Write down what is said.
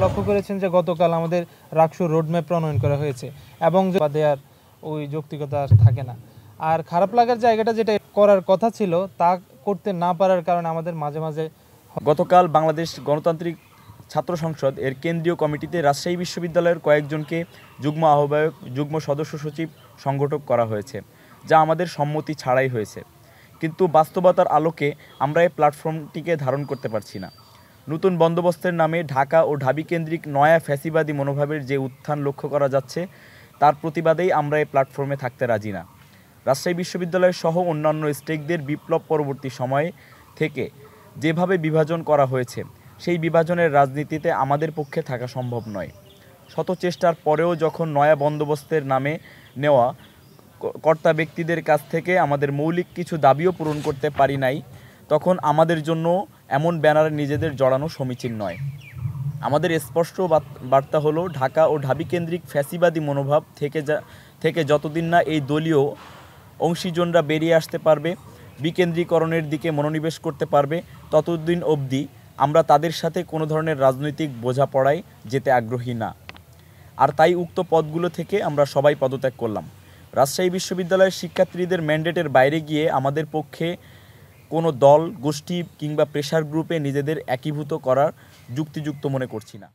লক্ষ্য করেছেন যে গতকাল আমাদের রাকসু রোডম্যাপ প্রণয়ন করা হয়েছে এবং দেওয়ার ওই যৌক্তিকতা থাকে না। আর খারাপ লাগার জায়গাটা যেটা করার কথা ছিল তা করতে না পারার কারণে আমাদের মাঝে মাঝে গতকাল বাংলাদেশ গণতান্ত্রিক ছাত্র সংসদ এর কেন্দ্রীয় কমিটিতে রাজশাহী বিশ্ববিদ্যালয়ের কয়েকজনকে যুগ্ম আহ্বায়ক, যুগ্ম সদস্য সচিব, সংগঠক করা হয়েছে, যা আমাদের সম্মতি ছাড়াই হয়েছে। কিন্তু বাস্তবতার আলোকে আমরা এই প্ল্যাটফর্মটিকে ধারণ করতে পারছি না। নতুন বন্দোবস্তের নামে ঢাকা ও ঢাবি কেন্দ্রিক নয়া ফ্যাসিবাদী মনোভাবের যে উত্থান লক্ষ্য করা যাচ্ছে, তার প্রতিবাদেই আমরা এই প্ল্যাটফর্মে থাকতে রাজি না। রাজশাহী বিশ্ববিদ্যালয় সহ অন্যান্য স্টেকদের বিপ্লব পরবর্তী সময়ে থেকে যেভাবে বিভাজন করা হয়েছে, সেই বিভাজনের রাজনীতিতে আমাদের পক্ষে থাকা সম্ভব নয়। শত চেষ্টার পরেও যখন নয়া বন্দোবস্তের নামে নেওয়া কর্তা ব্যক্তিদের কাছ থেকে আমাদের মৌলিক কিছু দাবিও পূরণ করতে পারি নাই, তখন আমাদের জন্য এমন ব্যানারে নিজেদের জড়ানো সমীচীন নয়। আমাদের স্পষ্ট বার্তা হলো, ঢাকা ও ঢাবি কেন্দ্রিক ফ্যাসিবাদী মনোভাব থেকে যতদিন না এই দলীয় অংশীজনরা বেরিয়ে আসতে পারবে, বিকেন্দ্রীকরণের দিকে মনোনিবেশ করতে পারবে, ততদিন অবধি আমরা তাদের সাথে কোনো ধরনের রাজনৈতিক বোঝাপড়ায় যেতে আগ্রহী না। আর তাই উক্ত পদগুলো থেকে আমরা সবাই পদত্যাগ করলাম। রাজশাহী বিশ্ববিদ্যালয়ের শিক্ষার্থীদের ম্যান্ডেটের বাইরে গিয়ে আমাদের পক্ষে কোনো দল, গোষ্ঠী কিংবা প্রেশার গ্রুপে নিজেদের একীভূত করার যুক্তিযুক্ত মনে করছি না।